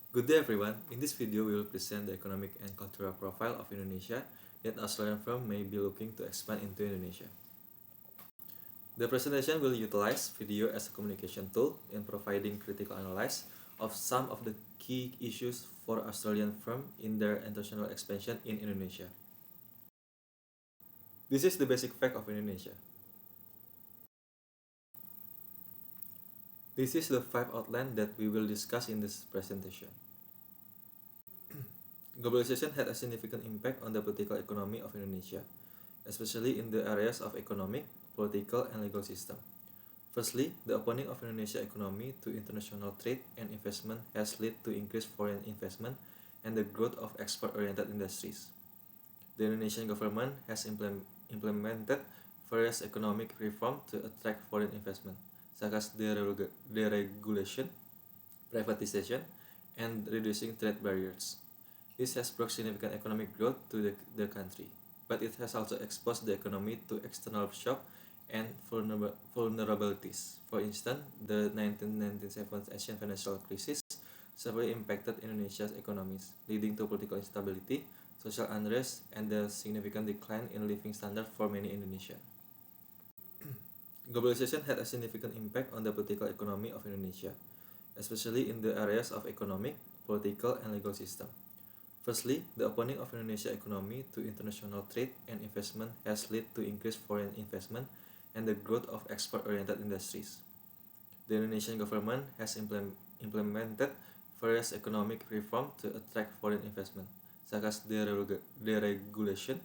Good day everyone. In this video, we will present the economic and cultural profile of Indonesia that Australian firm may be looking to expand into Indonesia. The presentation will utilize video as a communication tool in providing critical analysis of some of the key issues for Australian firm in their international expansion in Indonesia. This is the basic fact of Indonesia. This is the five outline that we will discuss in this presentation. Globalization had a significant impact on the political economy of Indonesia, especially in the areas of economic, political, and legal system. Firstly, the opening of Indonesia's economy to international trade and investment has led to increased foreign investment and the growth of export-oriented industries. The Indonesian government has implemented various economic reforms to attract foreign investment, such as deregulation, privatization, and reducing trade barriers. This has brought significant economic growth to the country, but it has also exposed the economy to external shock and vulnerabilities. For instance, the 1997 Asian financial crisis severely impacted Indonesia's economies, leading to political instability, social unrest, and a significant decline in living standards for many Indonesians. Globalization had a significant impact on the political economy of Indonesia, especially in the areas of economic, political, and legal system. Firstly, the opening of Indonesia's economy to international trade and investment has led to increased foreign investment and the growth of export-oriented industries. The Indonesian government has implemented various economic reforms to attract foreign investment, such as deregulation,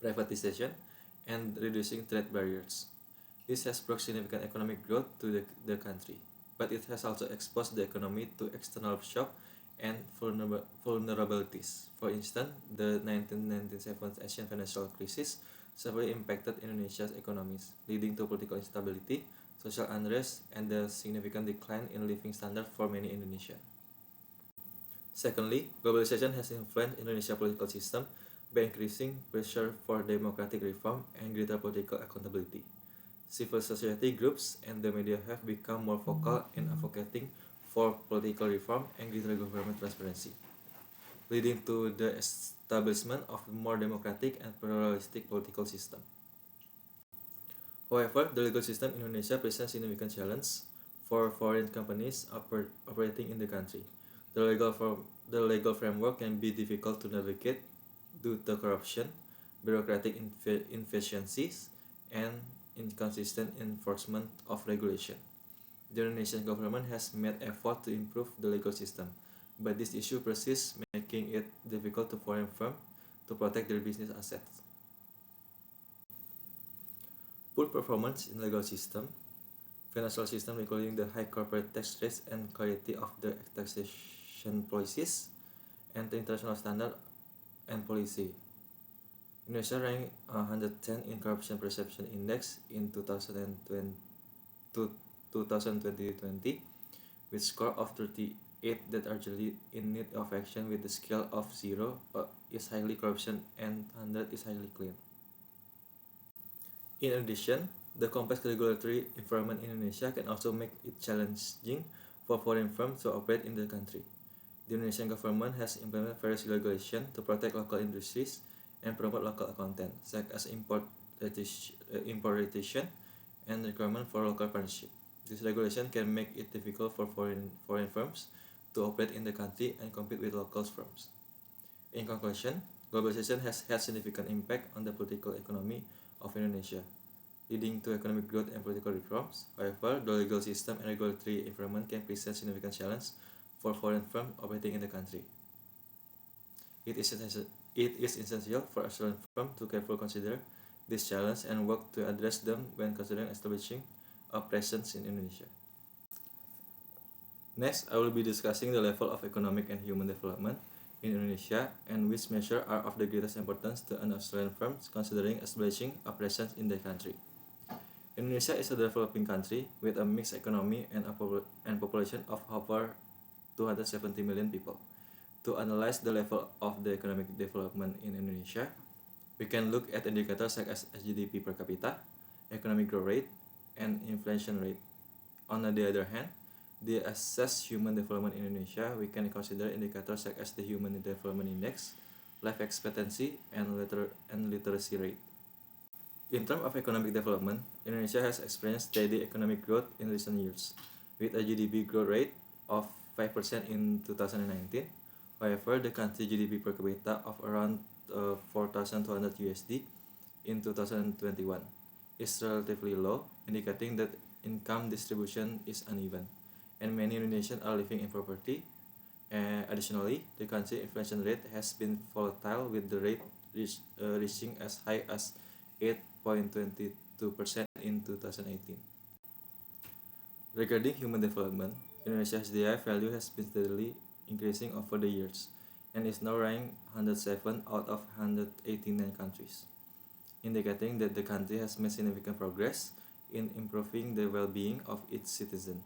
privatization, and reducing trade barriers. This has brought significant economic growth to the country, but it has also exposed the economy to external shock and vulnerabilities. For instance, the 1997 Asian financial crisis severely impacted Indonesia's economies, leading to political instability, social unrest, and a significant decline in living standards for many Indonesians. Secondly, globalization has influenced Indonesia's political system by increasing pressure for democratic reform and greater political accountability. Civil society groups and the media have become more vocal in advocating for political reform and greater government transparency, leading to the establishment of a more democratic and pluralistic political system. However, the legal system in Indonesia presents significant challenges for foreign companies operating in the country. The legal framework can be difficult to navigate due to corruption, bureaucratic inefficiencies, and inconsistent enforcement of regulation. The Indonesian government has made efforts to improve the legal system, but this issue persists, making it difficult to foreign firms to protect their business assets. Poor performance in legal system, financial system including the high corporate tax rates and quality of the taxation policies, and the international standard and policy. Indonesia ranked 110 in Corruption Perception Index in 2020, with score of 38 that are urgently in need of action, with the scale of 0 is highly corruption and 100 is highly clean. In addition, the complex regulatory environment in Indonesia can also make it challenging for foreign firms to operate in the country. The Indonesian government has implemented various regulations to protect local industries and promote local content, such as importation and requirement for local partnership. This regulation can make it difficult for foreign firms to operate in the country and compete with local firms. In conclusion, globalization has had significant impact on the political economy of Indonesia, leading to economic growth and political reforms. However, the legal system and regulatory environment can present significant challenges for foreign firms operating in the country. It is essential for Australian firms to carefully consider this challenge and work to address them when considering establishing a presence in Indonesia. Next, I will be discussing the level of economic and human development in Indonesia and which measures are of the greatest importance to an Australian firm considering establishing a presence in the country. Indonesia is a developing country with a mixed economy and population of over 270 million people. To analyze the level of the economic development in Indonesia, we can look at indicators such as GDP per capita, economic growth rate, and inflation rate. On the other hand, The assess human development in Indonesia, we can consider indicators such as the Human Development Index, life expectancy, and literacy rate. In terms of economic development, Indonesia has experienced steady economic growth in recent years, with a GDP growth rate of 5% in 2019. However, the country GDP per capita of around 4,200 USD in 2021 is relatively low, indicating that income distribution is uneven, and many Indonesians are living in poverty. Additionally, the country inflation rate has been volatile, with the rate reaching as high as 8.22% in 2018. Regarding human development, Indonesia's DI value has been steadily increasing over the years and is now ranked 107 out of 189 countries, indicating that the country has made significant progress in improving the well-being of its citizens.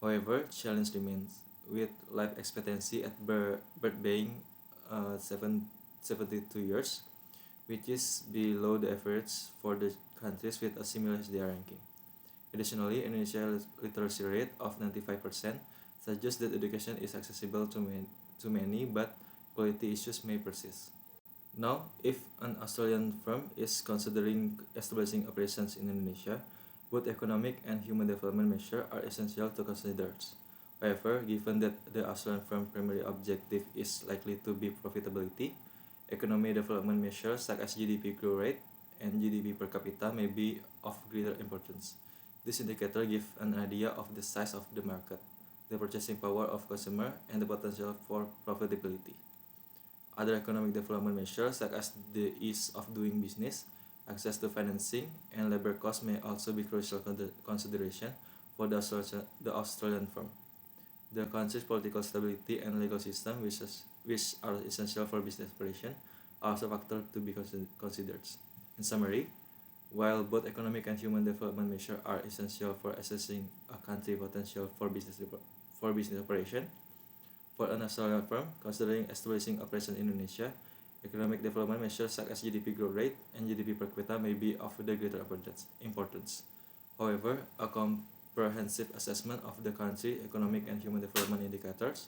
However, challenge remains, with life expectancy at birth being 72 years, which is below the average for the countries with a similar SDR ranking. Additionally, Indonesia's literacy rate of 95% suggests that education is accessible to many, but quality issues may persist. Now, if an Australian firm is considering establishing operations in Indonesia, both economic and human development measures are essential to consider. However, given that the Australian firm's primary objective is likely to be profitability, economic development measures such as GDP growth rate and GDP per capita may be of greater importance. This indicator gives an idea of the size of the market, the purchasing power of consumer, and the potential for profitability. Other economic development measures such as the ease of doing business, access to financing, and labor costs may also be crucial consideration for the Australian firm. The country's political stability and legal system, which are essential for business operation, are also factors to be considered. In summary, while both economic and human development measures are essential for assessing a country's potential for business operation, for an Australian firm considering establishing operations in Indonesia, economic development measures such as GDP growth rate and GDP per capita may be of the greater importance. However, a comprehensive assessment of the country's economic and human development indicators,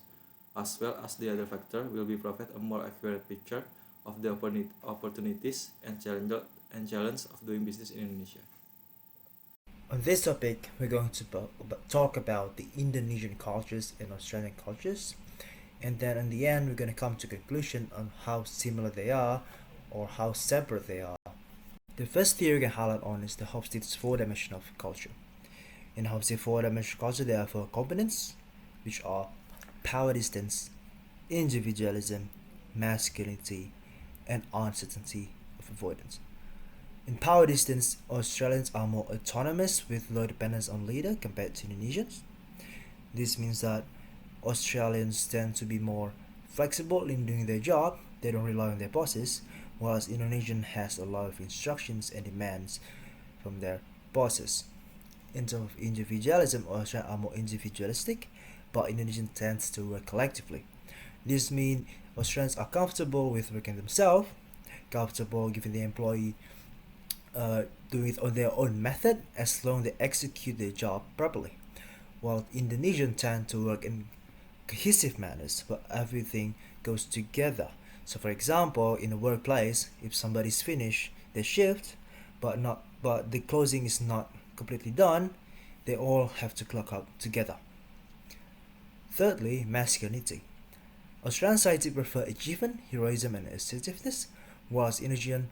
as well as the other factors, will provide a more accurate picture of the opportunities and challenges of doing business in Indonesia. On this topic, we're going to talk about the Indonesian cultures and Australian cultures, and then in the end, we're going to come to a conclusion on how similar they are or how separate they are. The first theory we can highlight on is the Hofstede's four dimension of culture. In Hofstede's four dimension culture, there are four components, which are power distance, individualism, masculinity, and uncertainty of avoidance. In power distance, Australians are more autonomous with low dependence on leader compared to Indonesians. This means that Australians tend to be more flexible in doing their job, they don't rely on their bosses, whereas Indonesian has a lot of instructions and demands from their bosses. In terms of individualism, Australians are more individualistic, but Indonesian tends to work collectively. This means Australians are comfortable with working themselves, comfortable giving the employee doing it on their own method as long as they execute their job properly, while Indonesians tend to work in cohesive manners where everything goes together. So for example, in a workplace, if somebody's finished their shift but the closing is not completely done, they all have to clock out together. Thirdly, masculinity. Australian society prefer achievement, heroism, and assertiveness, whilst Indonesian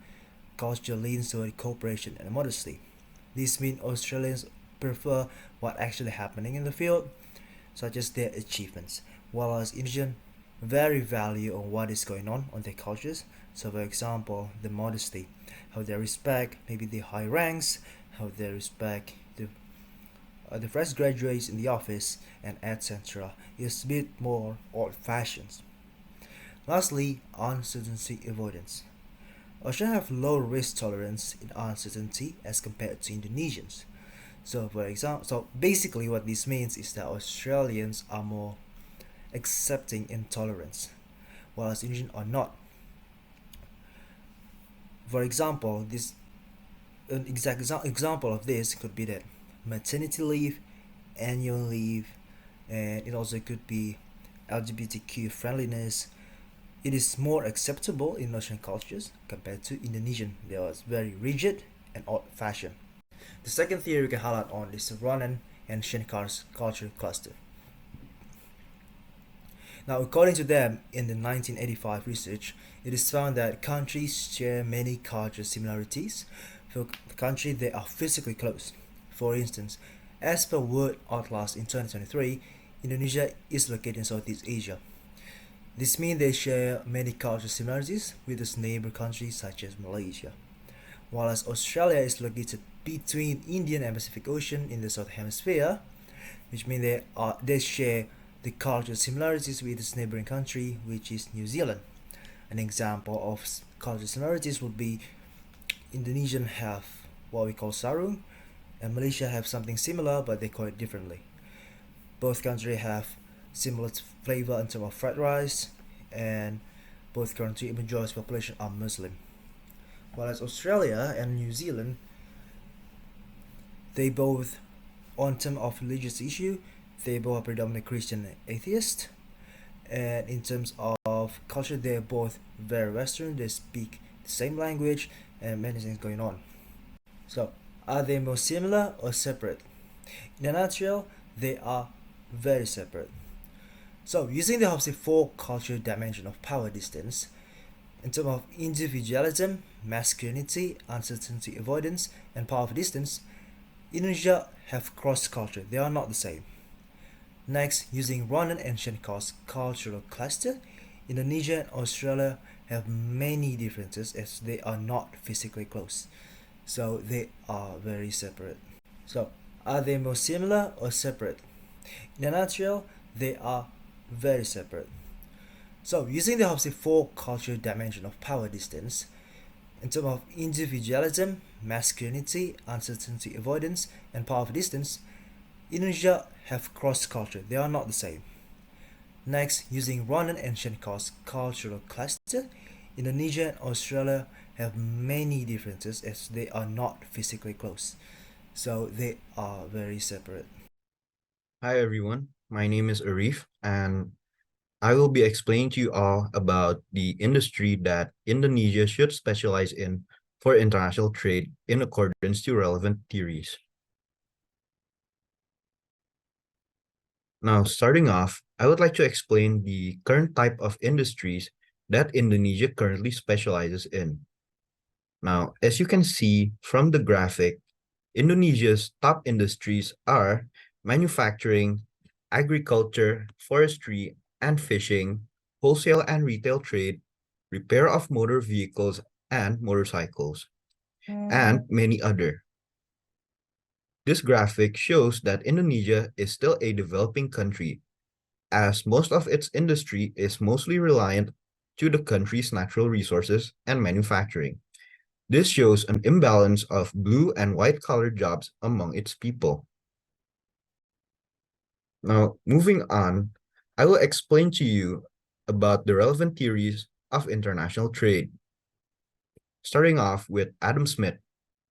culture leans toward cooperation and modesty. This means Australians prefer what actually happening in the field, such as their achievements, whereas Indonesian very value on what is going on their cultures. So for example, the modesty, how they respect maybe the high ranks, how they respect the fresh graduates in the office, and etc. is a bit more old-fashioned. Lastly, uncertainty avoidance. Australians have low risk tolerance in uncertainty as compared to Indonesians. So basically what this means is that Australians are more accepting in tolerance, whereas Indonesians are not. For example, this an exact example of this could be that maternity leave, annual leave, and it also could be LGBTQ friendliness. It is more acceptable in Asian cultures compared to Indonesian. They are very rigid and old-fashioned. The second theory we can highlight on is the Ronan and Shenkar's culture cluster. Now, according to them, in the 1985 research, it is found that countries share many cultural similarities. For the country, they are physically close. For instance, as per World Atlas in 2023, Indonesia is located in Southeast Asia. This means they share many cultural similarities with its neighbor countries such as Malaysia. Whereas Australia is located between Indian and Pacific Ocean in the Southern Hemisphere, which means they share the cultural similarities with its neighboring country, which is New Zealand. An example of cultural similarities would be Indonesian have what we call sarung, and Malaysia have something similar, but they call it differently. Both countries have similar flavor in terms of fried rice, and both countries majority population are Muslim. Whereas Australia and New Zealand, they both, on terms of religious issue, they both are predominantly Christian and atheist. And in terms of culture, they're both very Western. They speak the same language, and many things going on. So, are they more similar or separate? In a nutshell, they are very separate. So, using the obviously four cultural dimension of power distance, in terms of individualism, masculinity, uncertainty avoidance, and power distance, Indonesia have cross culture. They are not the same. Next, using Ronan and Shenkar's cultural cluster, Indonesia and Australia have many differences as they are not physically close. So they are very separate. So, are they more similar or separate? In a nutshell, they are very separate. So, using the obviously four cultural dimension of power distance, in terms of individualism, masculinity, uncertainty avoidance, and power distance, Indonesia have cross culture. They are not the same. Next, using Ronan and Shenkar's cultural cluster, Indonesia and Australia have many differences as they are not physically close. So they are very separate. Hi everyone, my name is Arif, and I will be explaining to you all about the industry that Indonesia should specialize in for international trade in accordance to relevant theories. Now, starting off, I would like to explain the current type of industries that Indonesia currently specializes in. Now, as you can see from the graphic, Indonesia's top industries are manufacturing, agriculture, forestry, and fishing, wholesale and retail trade, repair of motor vehicles and motorcycles, and many other. This graphic shows that Indonesia is still a developing country, as most of its industry is mostly reliant to the country's natural resources and manufacturing. This shows an imbalance of blue and white collar jobs among its people. Now, moving on, I will explain to you about the relevant theories of international trade. Starting off with Adam Smith.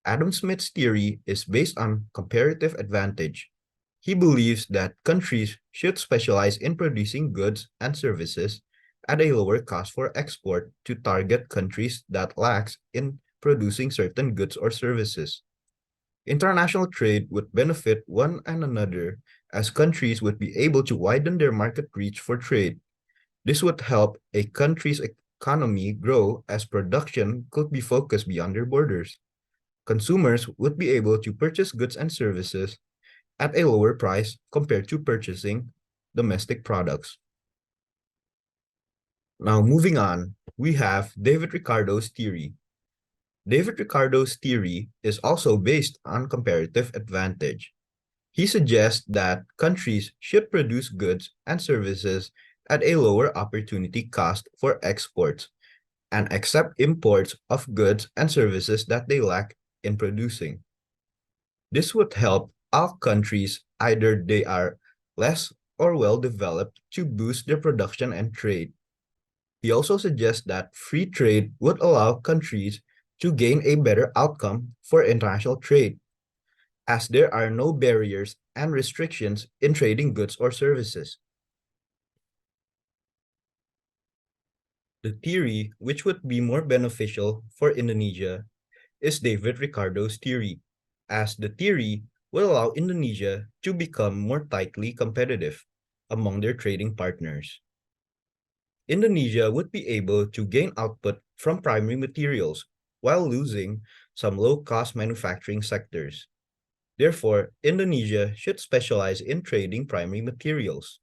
Adam Smith's theory is based on comparative advantage. He believes that countries should specialize in producing goods and services at a lower cost for export to target countries that lacks in producing certain goods or services. International trade would benefit one and another as countries would be able to widen their market reach for trade. This would help a country's economy grow as production could be focused beyond their borders. Consumers would be able to purchase goods and services at a lower price compared to purchasing domestic products. Now, moving on, we have David Ricardo's theory. David Ricardo's theory is also based on comparative advantage. He suggests that countries should produce goods and services at a lower opportunity cost for exports and accept imports of goods and services that they lack in producing. This would help all countries, either they are less or well developed, to boost their production and trade. He also suggests that free trade would allow countries to gain a better outcome for international trade, as there are no barriers and restrictions in trading goods or services. The theory which would be more beneficial for Indonesia is David Ricardo's theory, as the theory will allow Indonesia to become more tightly competitive among their trading partners. Indonesia would be able to gain output from primary materials while losing some low-cost manufacturing sectors. Therefore, Indonesia should specialize in trading primary materials.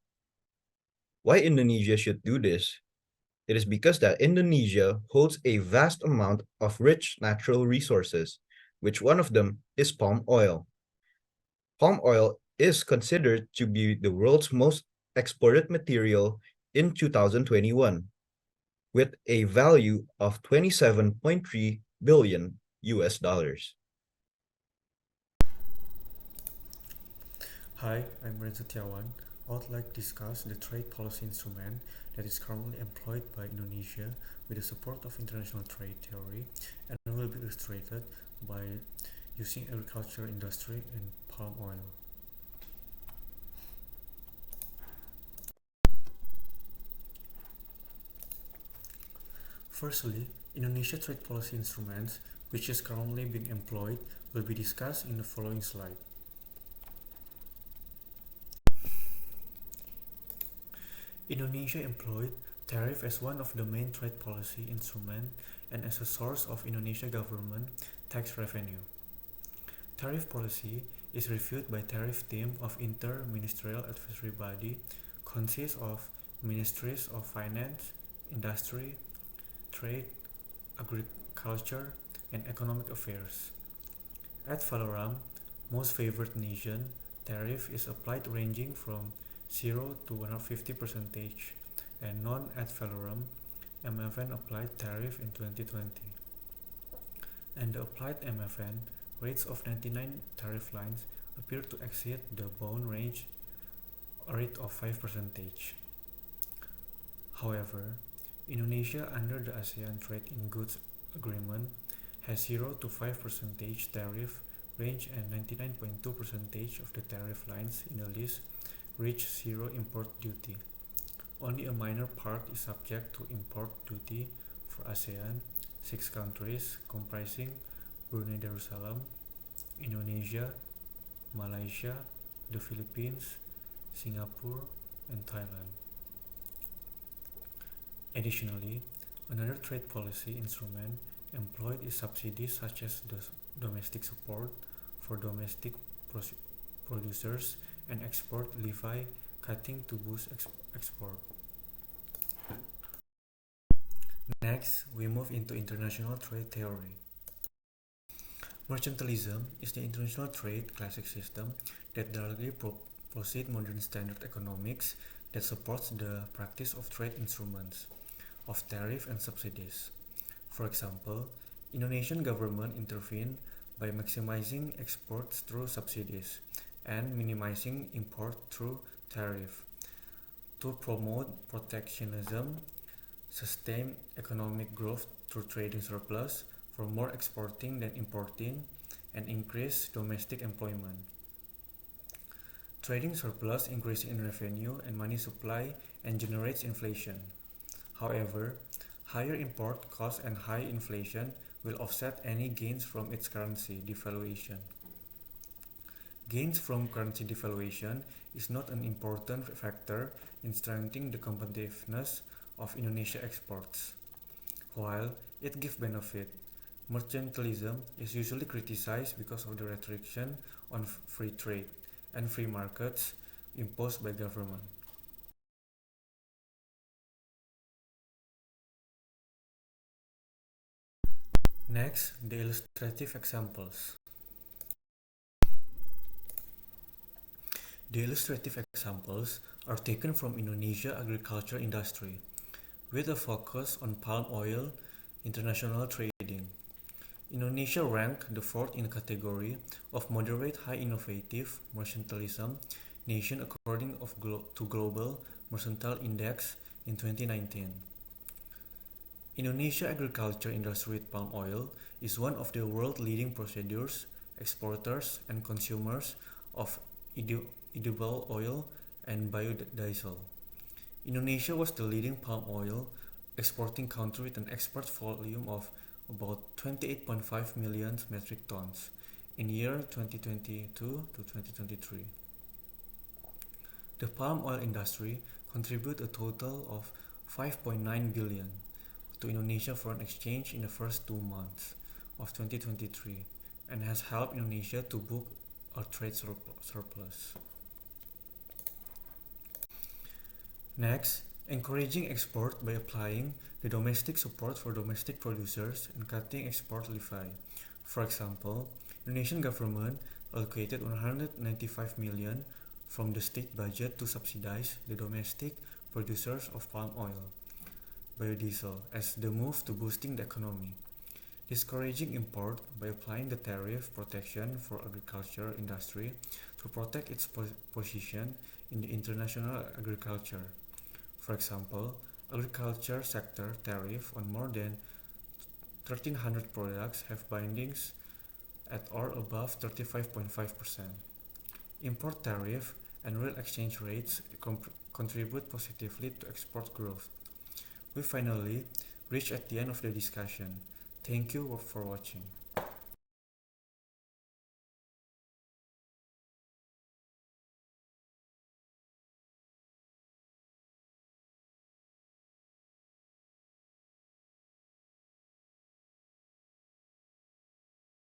Why Indonesia should do this? It is because that Indonesia holds a vast amount of rich natural resources, which one of them is palm oil. Palm oil is considered to be the world's most exported material in 2021, with a value of 27.3 billion US dollars. Hi, I'm Setiawan. I would like to discuss the trade policy instrument that is currently employed by Indonesia with the support of international trade theory and will be illustrated by using agriculture industry and palm oil. Firstly, Indonesia trade policy instruments, which is currently being employed, will be discussed in the following slide. Indonesia employed tariff as one of the main trade policy instruments and as a source of Indonesia government tax revenue. Tariff policy is reviewed by tariff team of inter-ministerial advisory body consists of ministries of finance, industry, trade, agriculture, and economic affairs. At Valoram, most favored nation, tariff is applied ranging from 0 to 150%, and non-ad valorem MFN applied tariff in 2020. And the applied MFN rates of 99 tariff lines appear to exceed the bound range rate of 5%. However, Indonesia under the ASEAN Trade in Goods Agreement has 0 to 5% tariff range and 99.2% of the tariff lines in the list reach zero import duty. Only a minor part is subject to import duty for ASEAN, 6 countries comprising Brunei Darussalam, Indonesia, Malaysia, the Philippines, Singapore, and Thailand. Additionally, another trade policy instrument employed is subsidies such as the domestic support for domestic producers and export levy cutting to boost export. Next, we move into international trade theory. Mercantilism is the international trade classic system that directly proceeds modern standard economics that supports the practice of trade instruments, of tariff and subsidies. For example, Indonesian government intervened by maximizing exports through subsidies and minimizing import through tariff. To promote protectionism, sustain economic growth through trading surplus for more exporting than importing, and increase domestic employment. Trading surplus increases in revenue and money supply and generates inflation. However, higher import costs and high inflation will offset any gains from its currency devaluation. Gains from currency devaluation is not an important factor in strengthening the competitiveness of Indonesia exports. While it gives benefit, mercantilism is usually criticized because of the restriction on free trade and free markets imposed by government. Next, the illustrative examples. The illustrative examples are taken from Indonesia agriculture industry, with a focus on palm oil international trading. Indonesia ranked the fourth in the category of moderate high innovative mercantilism nation according to Global Mercantile Index in 2019. Indonesia agriculture industry with palm oil is one of the world leading producers, exporters, and consumers of edible oil, and biodiesel. Indonesia was the leading palm oil exporting country with an export volume of about 28.5 million metric tons in year 2022 to 2023. The palm oil industry contributed a total of 5.9 billion to Indonesia foreign exchange in the first 2 months of 2023 and has helped Indonesia to book a trade surplus. Next, encouraging export by applying the domestic support for domestic producers and cutting export levy. For example, Indonesian government allocated 195 million from the state budget to subsidize the domestic producers of palm oil, biodiesel as the move to boosting the economy. Discouraging import by applying the tariff protection for agriculture industry to protect its position in the international agriculture. For example, agriculture sector tariff on more than 1300 products have bindings at or above 35.5%. Import tariff and real exchange rates contribute positively to export growth. We finally reach at the end of the discussion. Thank you for watching.